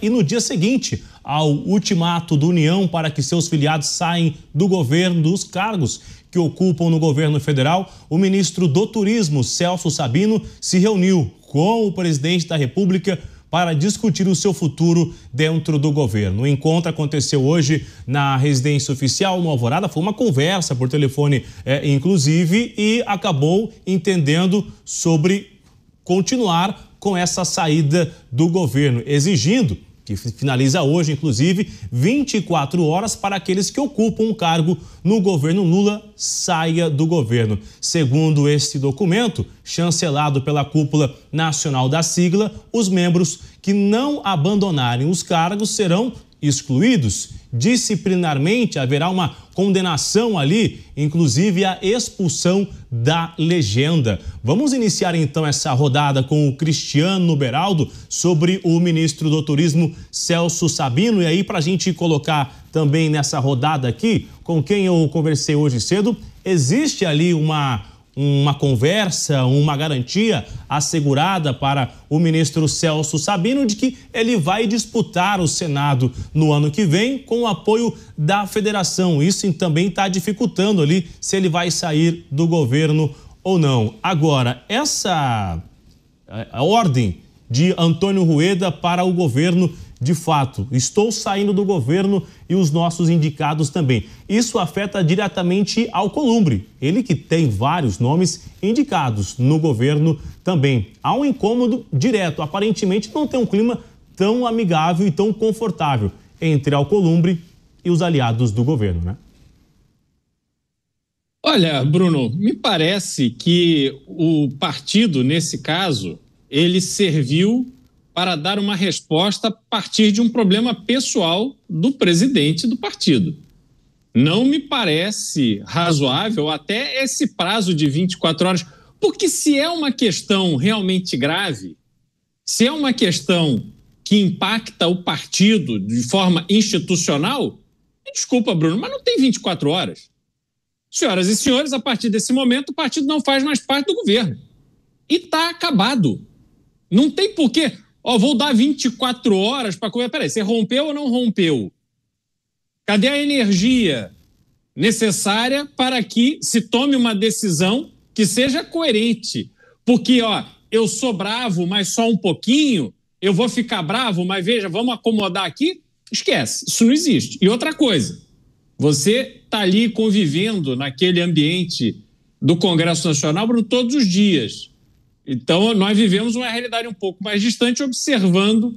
e no dia seguinte ao ultimato do União para que seus filiados saiam do governo dos cargos que ocupam no governo federal, o ministro do Turismo, Celso Sabino, se reuniu com o presidente da República para discutir o seu futuro dentro do governo. O encontro aconteceu hoje na residência oficial, no Alvorada. Foi uma conversa por telefone, inclusive, e acabou entendendo sobre continuar com essa saída do governo, exigindo, que finaliza hoje, inclusive, 24 horas para aqueles que ocupam um cargo no governo Lula saia do governo. Segundo este documento, chancelado pela cúpula nacional da sigla, os membros que não abandonarem os cargos serão excluídos. Disciplinarmente haverá uma condenação ali, inclusive a expulsão da legenda. Vamos iniciar então essa rodada com o Cristiano Beraldo sobre o ministro do Turismo, Celso Sabino. E aí, para a gente colocar também nessa rodada aqui, com quem eu conversei hoje cedo, existe ali uma conversa, uma garantia assegurada para o ministro Celso Sabino de que ele vai disputar o Senado no ano que vem com o apoio da federação. Isso também está dificultando ali se ele vai sair do governo ou não. Agora, essa ordem de Antônio Rueda para o governo, de fato, estou saindo do governo e os nossos indicados também. Isso afeta diretamente Alcolumbre, ele que tem vários nomes indicados no governo também. Há um incômodo direto, aparentemente não tem um clima tão amigável e tão confortável entre Alcolumbre e os aliados do governo, né? Olha, Bruno, me parece que o partido, nesse caso, ele serviu para dar uma resposta a partir de um problema pessoal do presidente do partido. Não me parece razoável até esse prazo de 24 horas, porque se é uma questão realmente grave, se é uma questão que impacta o partido de forma institucional, desculpa, Bruno, mas não tem 24 horas. Senhoras e senhores, a partir desse momento o partido não faz mais parte do governo. E está acabado. Não tem porquê. Vou dar 24 horas para... Peraí, você rompeu ou não rompeu? Cadê a energia necessária para que se tome uma decisão que seja coerente? Porque, eu sou bravo, mas só um pouquinho, eu vou ficar bravo, mas veja, vamos acomodar aqui? Esquece, isso não existe. E outra coisa, você está ali convivendo naquele ambiente do Congresso Nacional por todos os dias. Então, nós vivemos uma realidade um pouco mais distante, observando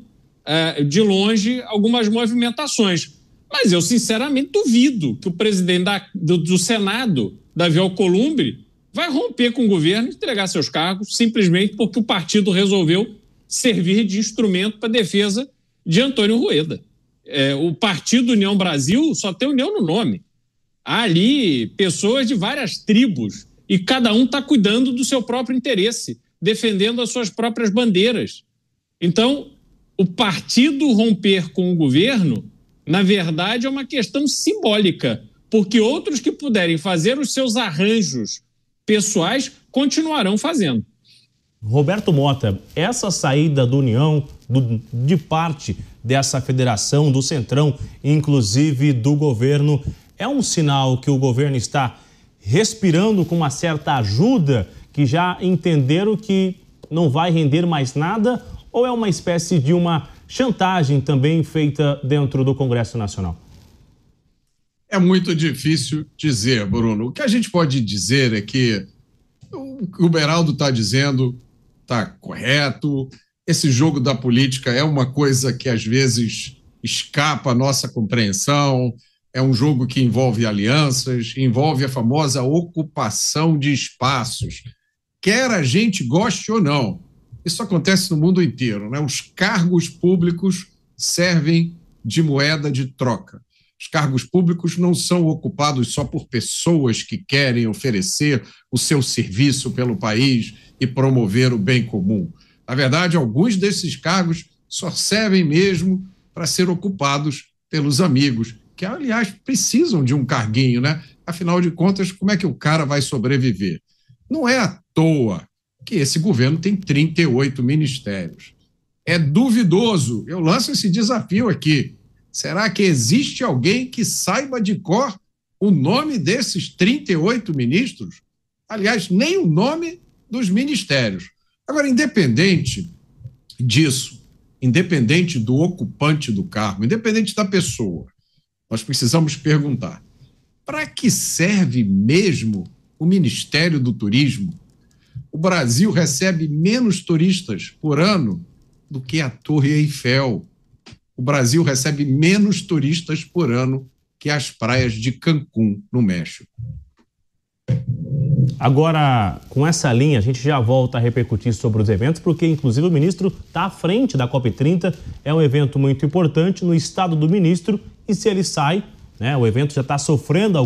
de longe algumas movimentações. Mas eu, sinceramente, duvido que o presidente do Senado, Davi Alcolumbre, vai romper com o governo e entregar seus cargos simplesmente porque o partido resolveu servir de instrumento para a defesa de Antônio Rueda. O Partido União Brasil só tem União no nome. Há ali pessoas de várias tribos e cada um está cuidando do seu próprio interesse, defendendo as suas próprias bandeiras. Então, o partido romper com o governo, na verdade, é uma questão simbólica, porque outros que puderem fazer os seus arranjos pessoais continuarão fazendo. Roberto Mota, essa saída do União, de parte dessa federação, do Centrão, inclusive do governo, é um sinal que o governo está respirando com uma certa ajuda, que já entenderam que não vai render mais nada, ou é uma espécie de uma chantagem também feita dentro do Congresso Nacional? É muito difícil dizer, Bruno. O que a gente pode dizer é que o que o Beraldo está dizendo está correto. Esse jogo da política é uma coisa que às vezes escapa à nossa compreensão. É um jogo que envolve alianças, envolve a famosa ocupação de espaços. Quer a gente goste ou não, isso acontece no mundo inteiro, né? Os cargos públicos servem de moeda de troca. Os cargos públicos não são ocupados só por pessoas que querem oferecer o seu serviço pelo país e promover o bem comum. Na verdade, alguns desses cargos só servem mesmo para ser ocupados pelos amigos, que, aliás, precisam de um carguinho, né? Afinal de contas, como é que o cara vai sobreviver? Não é à toa que esse governo tem 38 ministérios. é duvidoso. Eu lanço esse desafio aqui. Será que existe alguém que saiba de cor o nome desses 38 ministros? Aliás, nem o nome dos ministérios. Agora, independente disso, independente do ocupante do cargo, independente da pessoa, nós precisamos perguntar: para que serve mesmo o Ministério do Turismo? O Brasil recebe menos turistas por ano do que a Torre Eiffel. O Brasil recebe menos turistas por ano que as praias de Cancún, no México. Agora, com essa linha, a gente já volta a repercutir sobre os eventos, porque, inclusive, o ministro está à frente da COP30. É um evento muito importante no estado do ministro, e se ele sai, né, o evento já está sofrendo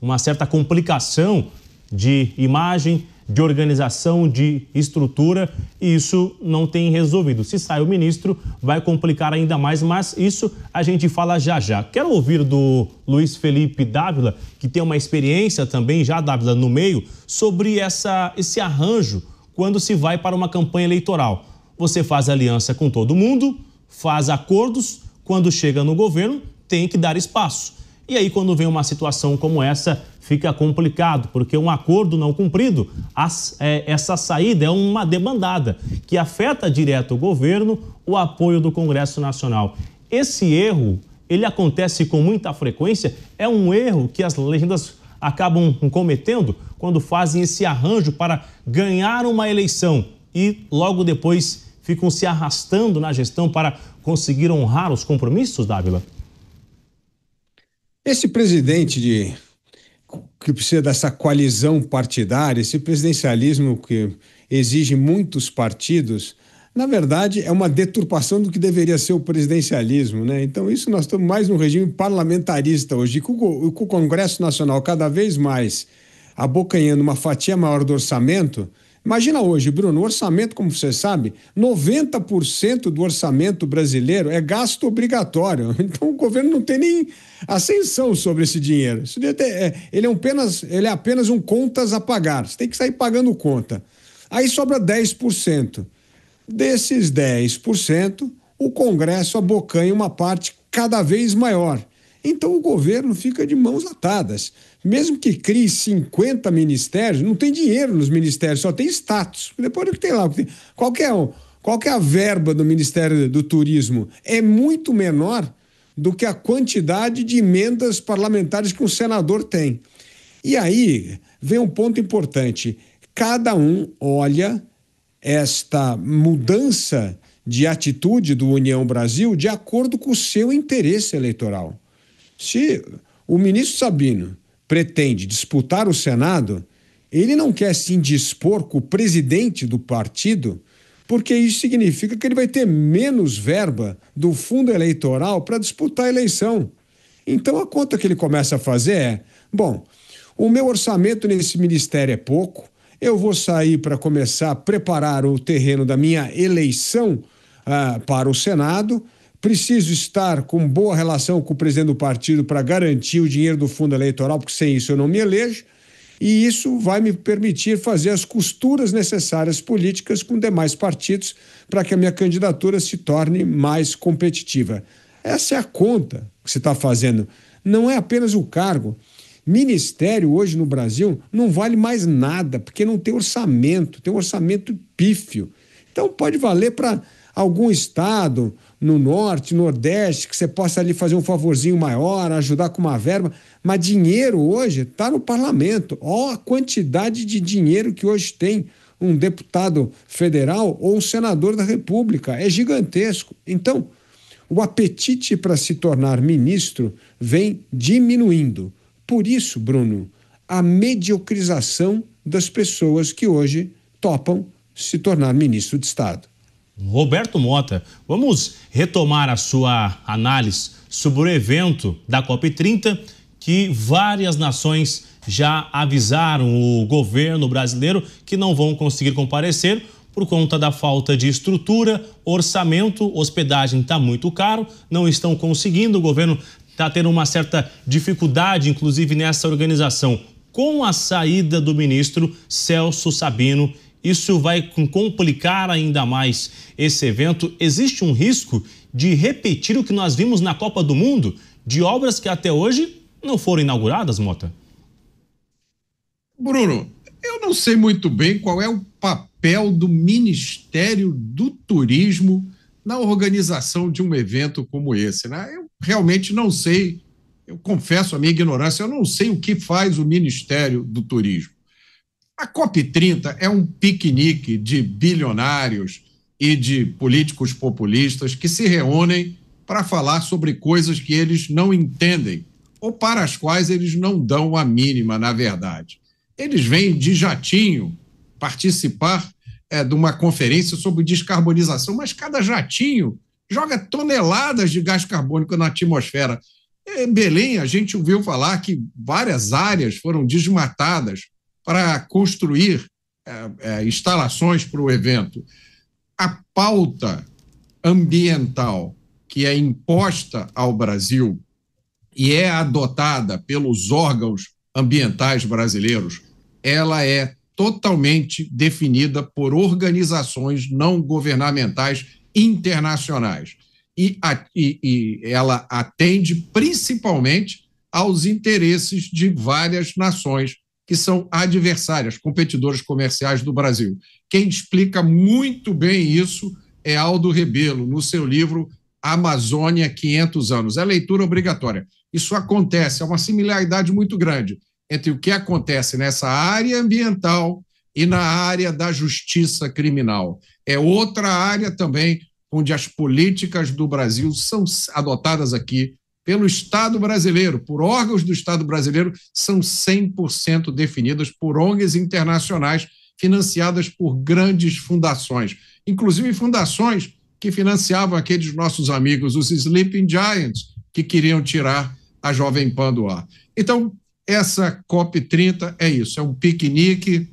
uma certa complicação de imagem, de organização, de estrutura, e isso não tem resolvido. Se sai o ministro, vai complicar ainda mais, mas isso a gente fala já já. Quero ouvir do Luiz Felipe Dávila, que tem uma experiência também já, Dávila, no meio, sobre esse arranjo quando se vai para uma campanha eleitoral. Você faz aliança com todo mundo, faz acordos, quando chega no governo, tem que dar espaço. E aí, quando vem uma situação como essa, fica complicado, porque um acordo não cumprido, essa saída é uma demandada que afeta direto o governo, o apoio do Congresso Nacional. Esse erro, ele acontece com muita frequência, é um erro que as legendas acabam cometendo quando fazem esse arranjo para ganhar uma eleição e logo depois ficam se arrastando na gestão para conseguir honrar os compromissos, Dávila? Esse presidente que precisa dessa coalizão partidária, esse presidencialismo que exige muitos partidos, na verdade é uma deturpação do que deveria ser o presidencialismo, né? Então isso nós estamos mais num regime parlamentarista hoje, com o Congresso Nacional cada vez mais abocanhando uma fatia maior do orçamento. Imagina hoje, Bruno, o orçamento, como você sabe, 90% do orçamento brasileiro é gasto obrigatório. Então o governo não tem nem ascensão sobre esse dinheiro. Ele é apenas um contas a pagar. Você tem que sair pagando conta. Aí sobra 10%. Desses 10%, o Congresso abocanha uma parte cada vez maior. Então o governo fica de mãos atadas. Mesmo que crie 50 ministérios, não tem dinheiro nos ministérios, só tem status. Depois o que tem lá? Qual que é a verba do Ministério do Turismo? É muito menor do que a quantidade de emendas parlamentares que um senador tem. E aí vem um ponto importante. Cada um olha esta mudança de atitude do União Brasil de acordo com o seu interesse eleitoral. Se o ministro Sabino pretende disputar o Senado, ele não quer se indispor com o presidente do partido, porque isso significa que ele vai ter menos verba do fundo eleitoral para disputar a eleição. Então a conta que ele começa a fazer é: bom, o meu orçamento nesse ministério é pouco, eu vou sair para começar a preparar o terreno da minha eleição para o Senado, preciso estar com boa relação com o presidente do partido para garantir o dinheiro do fundo eleitoral, porque sem isso eu não me elejo, e isso vai me permitir fazer as costuras necessárias políticas com demais partidos para que a minha candidatura se torne mais competitiva. Essa é a conta que você está fazendo, não é apenas o cargo. Ministério hoje no Brasil não vale mais nada, porque não tem orçamento, tem um orçamento pífio. Então pode valer para algum estado no norte, nordeste, que você possa ali fazer um favorzinho maior, ajudar com uma verba, mas dinheiro hoje está no parlamento. Olha a quantidade de dinheiro que hoje tem um deputado federal ou um senador da República, é gigantesco. Então, o apetite para se tornar ministro vem diminuindo. Por isso, Bruno, a mediocrização das pessoas que hoje topam se tornar ministro de Estado. Roberto Mota, vamos retomar a sua análise sobre o evento da COP30, que várias nações já avisaram o governo brasileiro que não vão conseguir comparecer por conta da falta de estrutura, orçamento, hospedagem está muito caro, não estão conseguindo, o governo está tendo uma certa dificuldade, inclusive nessa organização. Com a saída do ministro Celso Sabino, isso vai complicar ainda mais esse evento? Existe um risco de repetir o que nós vimos na Copa do Mundo, de obras que até hoje não foram inauguradas, Mota? Bruno, eu não sei muito bem qual é o papel do Ministério do Turismo na organização de um evento como esse, né? Eu realmente não sei, eu confesso a minha ignorância, eu não sei o que faz o Ministério do Turismo. A COP30 é um piquenique de bilionários e de políticos populistas que se reúnem para falar sobre coisas que eles não entendem ou para as quais eles não dão a mínima, na verdade. Eles vêm de jatinho participar de uma conferência sobre descarbonização, mas cada jatinho joga toneladas de gás carbônico na atmosfera. Em Belém, a gente ouviu falar que várias áreas foram desmatadas para construir instalações para o evento. A pauta ambiental que é imposta ao Brasil e é adotada pelos órgãos ambientais brasileiros, ela é totalmente definida por organizações não governamentais internacionais. E ela atende principalmente aos interesses de várias nações que são adversárias, competidoras comerciais do Brasil. Quem explica muito bem isso é Aldo Rebelo, no seu livro Amazônia, 500 anos. É leitura obrigatória. Isso acontece, é uma similaridade muito grande entre o que acontece nessa área ambiental e na área da justiça criminal. É outra área também onde as políticas do Brasil são adotadas aqui pelo Estado brasileiro, por órgãos do Estado brasileiro, são 100% definidas por ONGs internacionais financiadas por grandes fundações, inclusive fundações que financiavam aqueles nossos amigos, os Sleeping Giants, que queriam tirar a Jovem Pan do ar. Então, essa COP30 é isso, é um piquenique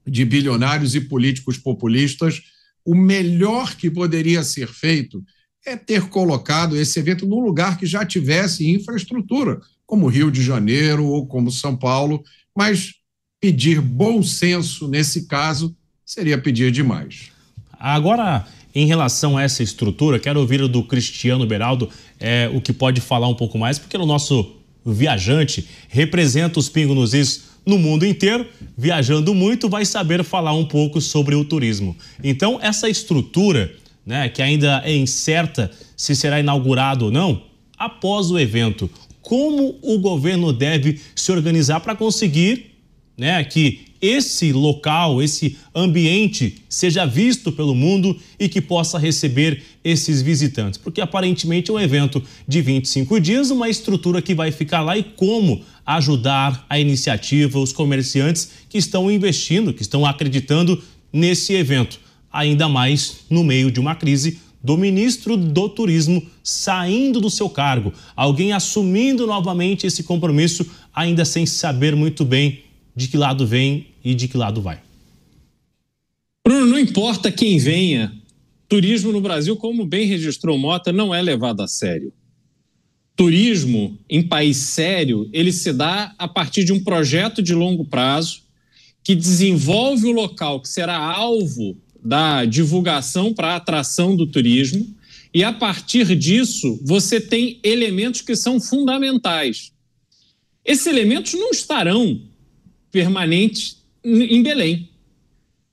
de bilionários e políticos populistas. O melhor que poderia ser feito é ter colocado esse evento num lugar que já tivesse infraestrutura, como Rio de Janeiro ou como São Paulo, mas pedir bom senso nesse caso seria pedir demais. Agora, em relação a essa estrutura, quero ouvir do Cristiano Beraldo o que pode falar um pouco mais, porque o nosso viajante representa os Pingo nos Is no mundo inteiro, viajando muito, vai saber falar um pouco sobre o turismo. Então, essa estrutura, né, que ainda é incerta se será inaugurado ou não, após o evento, como o governo deve se organizar para conseguir, né, que esse local, esse ambiente seja visto pelo mundo e que possa receber esses visitantes? Porque aparentemente é um evento de 25 dias, uma estrutura que vai ficar lá, e como ajudar a iniciativa, os comerciantes que estão investindo, que estão acreditando nesse evento, ainda mais no meio de uma crise do ministro do Turismo saindo do seu cargo, alguém assumindo novamente esse compromisso, ainda sem saber muito bem de que lado vem e de que lado vai. Bruno, não importa quem venha, turismo no Brasil, como bem registrou Mota, não é levado a sério. Turismo em país sério, ele se dá a partir de um projeto de longo prazo que desenvolve o local que será alvo da divulgação para a atração do turismo, e a partir disso você tem elementos que são fundamentais. Esses elementos não estarão permanentes em Belém.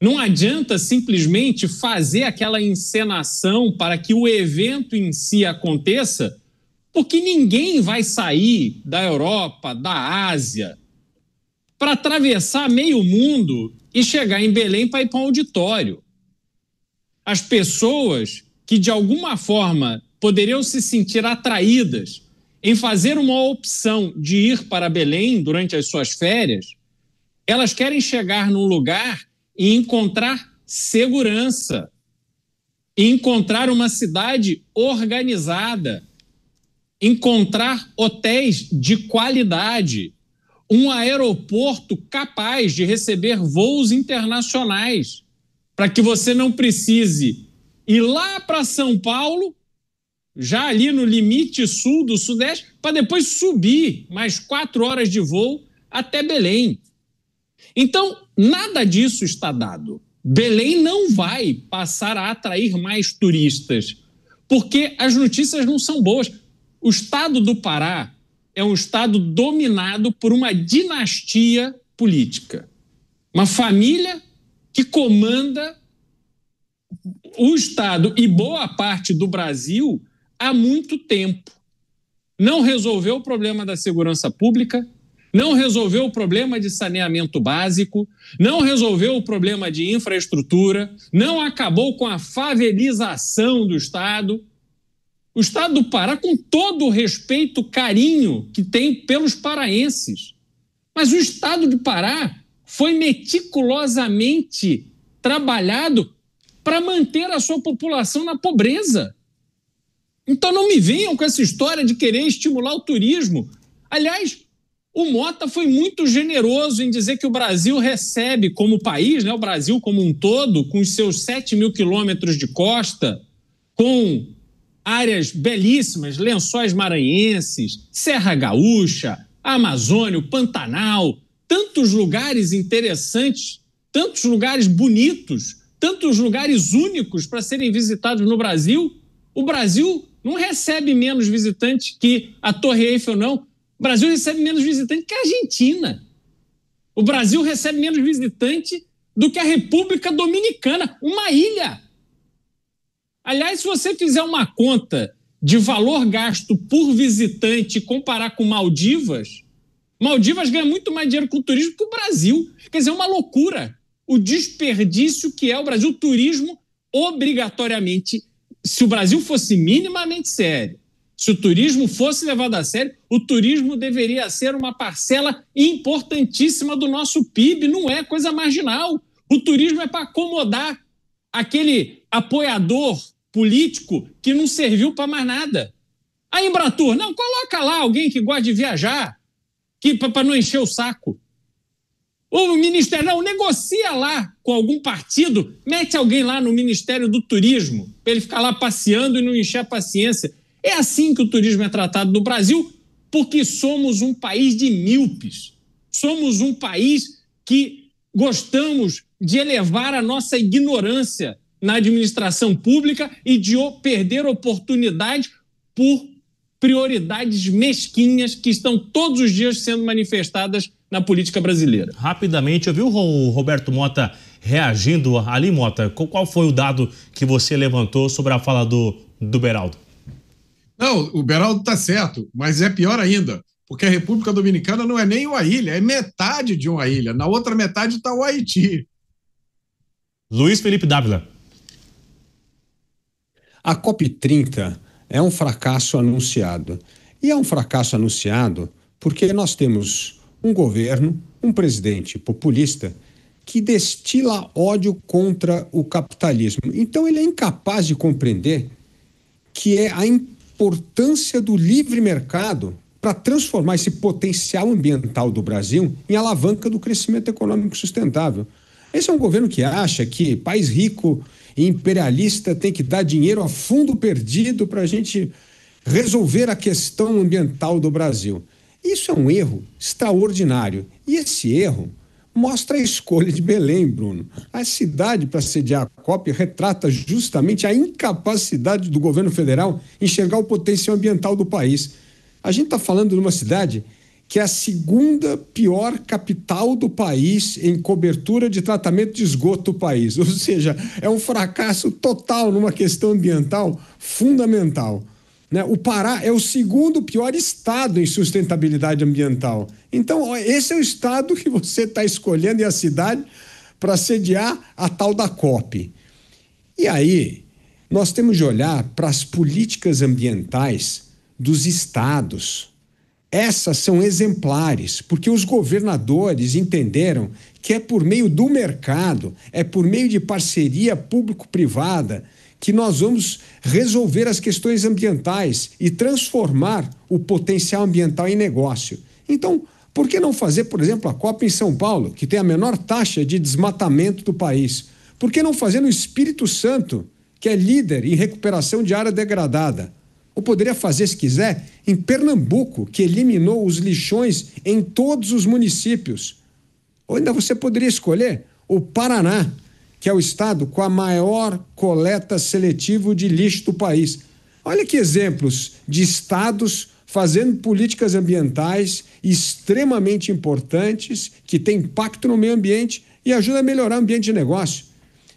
Não adianta simplesmente fazer aquela encenação para que o evento em si aconteça, porque ninguém vai sair da Europa, da Ásia, para atravessar meio mundo e chegar em Belém para ir para um auditório. As pessoas que de alguma forma poderiam se sentir atraídas em fazer uma opção de ir para Belém durante as suas férias, elas querem chegar num lugar e encontrar segurança, e encontrar uma cidade organizada, encontrar hotéis de qualidade, um aeroporto capaz de receber voos internacionais, para que você não precise ir lá para São Paulo, já ali no limite sul do Sudeste, para depois subir mais 4 horas de voo até Belém. Então, nada disso está dado. Belém não vai passar a atrair mais turistas, porque as notícias não são boas. O estado do Pará é um estado dominado por uma dinastia política. Uma família que comanda o estado e boa parte do Brasil há muito tempo. Não resolveu o problema da segurança pública, não resolveu o problema de saneamento básico, não resolveu o problema de infraestrutura, não acabou com a favelização do Estado. O Estado do Pará, com todo o respeito, carinho que tem pelos paraenses. Mas o Estado do Pará foi meticulosamente trabalhado para manter a sua população na pobreza. Então não me venham com essa história de querer estimular o turismo. Aliás, o Mota foi muito generoso em dizer que o Brasil recebe como país, né, o Brasil como um todo, com os seus 7 mil quilômetros de costa, com áreas belíssimas, Lençóis Maranhenses, Serra Gaúcha, Amazônia, o Pantanal, tantos lugares interessantes, tantos lugares bonitos, tantos lugares únicos para serem visitados no Brasil. O Brasil não recebe menos visitantes que a Torre Eiffel, não. O Brasil recebe menos visitante que a Argentina. O Brasil recebe menos visitante do que a República Dominicana, uma ilha. Aliás, se você fizer uma conta de valor gasto por visitante e comparar com Maldivas, Maldivas ganha muito mais dinheiro com o turismo que o Brasil. Quer dizer, é uma loucura. O desperdício que é o Brasil. O turismo, obrigatoriamente, se o Brasil fosse minimamente sério, se o turismo fosse levado a sério, o turismo deveria ser uma parcela importantíssima do nosso PIB, não é coisa marginal. O turismo é para acomodar aquele apoiador político que não serviu para mais nada. A Embratur, não, coloca lá alguém que gosta de viajar, para não encher o saco. O Ministério, não, negocia lá com algum partido, mete alguém lá no Ministério do Turismo, para ele ficar lá passeando e não encher a paciência. É assim que o turismo é tratado no Brasil, porque somos um país de míopes. Somos um país que gostamos de elevar a nossa ignorância na administração pública e de perder oportunidade por prioridades mesquinhas que estão todos os dias sendo manifestadas na política brasileira. Rapidamente, eu vi o Roberto Mota reagindo ali, Mota. Qual foi o dado que você levantou sobre a fala do Beraldo? Não, o Beraldo está certo, mas é pior ainda, porque a República Dominicana não é nem uma ilha, é metade de uma ilha. Na outra metade está o Haiti. Luiz Felipe Dávila. A COP30 é um fracasso anunciado. E é um fracasso anunciado porque nós temos um governo, um presidente populista que destila ódio contra o capitalismo. Então ele é incapaz de compreender que é a importância do livre mercado para transformar esse potencial ambiental do Brasil em alavanca do crescimento econômico sustentável. Esse é um governo que acha que país rico e imperialista tem que dar dinheiro a fundo perdido para a gente resolver a questão ambiental do Brasil. Isso é um erro extraordinário. E esse erro mostra a escolha de Belém, Bruno. A cidade para sediar a COP retrata justamente a incapacidade do governo federal em enxergar o potencial ambiental do país. A gente está falando de uma cidade que é a segunda pior capital do país em cobertura de tratamento de esgoto do país. Ou seja, é um fracasso total numa questão ambiental fundamental. O Pará é o segundo pior estado em sustentabilidade ambiental. Então, esse é o estado que você está escolhendo e a cidade para sediar a tal da COP. E aí, nós temos de olhar para as políticas ambientais dos estados. Essas são exemplares, porque os governadores entenderam que é por meio do mercado, é por meio de parceria público-privada que nós vamos resolver as questões ambientais e transformar o potencial ambiental em negócio. Então, por que não fazer, por exemplo, a COP em São Paulo, que tem a menor taxa de desmatamento do país? Por que não fazer no Espírito Santo, que é líder em recuperação de área degradada? Ou poderia fazer, se quiser, em Pernambuco, que eliminou os lixões em todos os municípios. Ou ainda você poderia escolher o Paraná, que é o estado com a maior coleta seletiva de lixo do país. Olha que exemplos de estados fazendo políticas ambientais extremamente importantes, que têm impacto no meio ambiente e ajudam a melhorar o ambiente de negócio.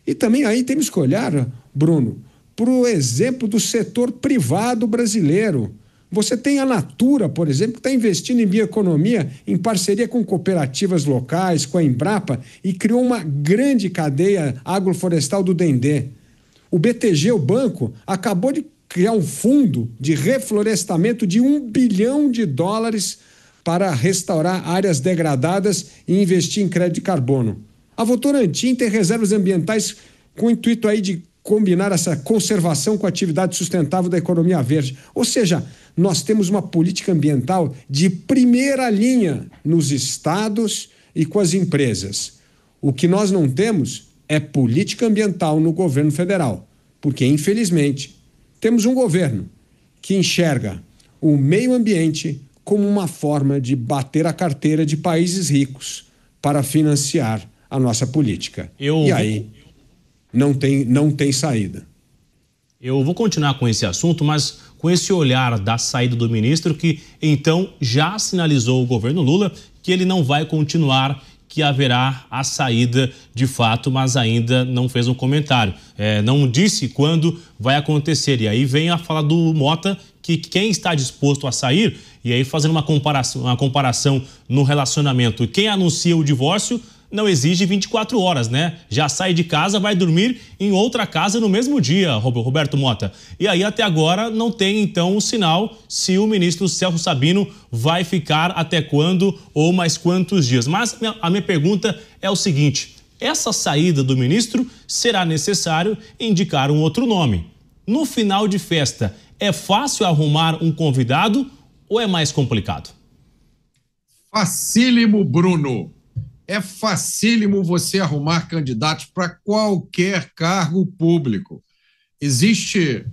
E também aí temos que olhar, Bruno, para o exemplo do setor privado brasileiro. Você tem a Natura, por exemplo, que está investindo em bioeconomia em parceria com cooperativas locais, com a Embrapa, e criou uma grande cadeia agroflorestal do Dendê. O BTG, o banco, acabou de criar um fundo de reflorestamento de US$ 1 bilhão para restaurar áreas degradadas e investir em crédito de carbono. A Votorantim tem reservas ambientais com o intuito aí de combinar essa conservação com a atividade sustentável da economia verde. Ou seja, nós temos uma política ambiental de primeira linha nos estados e com as empresas. O que nós não temos é política ambiental no governo federal, porque, infelizmente, temos um governo que enxerga o meio ambiente como uma forma de bater a carteira de países ricos para financiar a nossa política. E aí não tem saída. Eu vou continuar com esse assunto, mas com esse olhar da saída do ministro, que então já sinalizou o governo Lula que ele não vai continuar, que haverá a saída de fato, mas ainda não fez um comentário. Não disse quando vai acontecer. E aí vem a fala do Mota, que quem está disposto a sair, e aí fazendo uma comparação no relacionamento, quem anuncia o divórcio não exige 24 horas, né? Já sai de casa, vai dormir em outra casa no mesmo dia, Roberto Mota. E aí até agora não tem então um sinal se o ministro Celso Sabino vai ficar até quando ou mais quantos dias. Mas a minha pergunta é o seguinte: essa saída do ministro será necessário indicar um outro nome. No final de festa, é fácil arrumar um convidado ou é mais complicado? Facílimo, Bruno. É facílimo você arrumar candidatos para qualquer cargo público. Existe,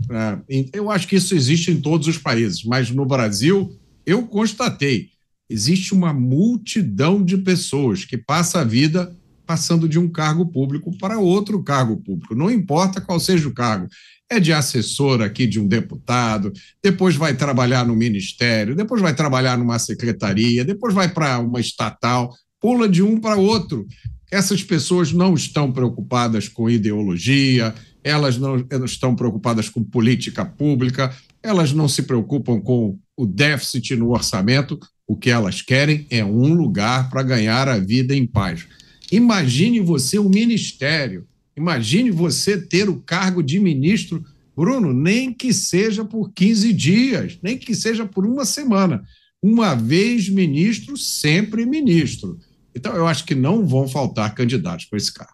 eu acho que isso existe em todos os países, mas no Brasil, eu constatei, existe uma multidão de pessoas que passa a vida passando de um cargo público para outro cargo público, não importa qual seja o cargo. É de assessor aqui de um deputado, depois vai trabalhar no ministério, depois vai trabalhar numa secretaria, depois vai para uma estatal, pula de um para outro. Essas pessoas não estão preocupadas com ideologia, elas não estão preocupadas com política pública, elas não se preocupam com o déficit no orçamento. O que elas querem é um lugar para ganhar a vida em paz. Imagine você um ministério, imagine você ter o cargo de ministro, Bruno, nem que seja por 15 dias, nem que seja por uma semana. Uma vez ministro, sempre ministro. Então, eu acho que não vão faltar candidatos para esse cargo.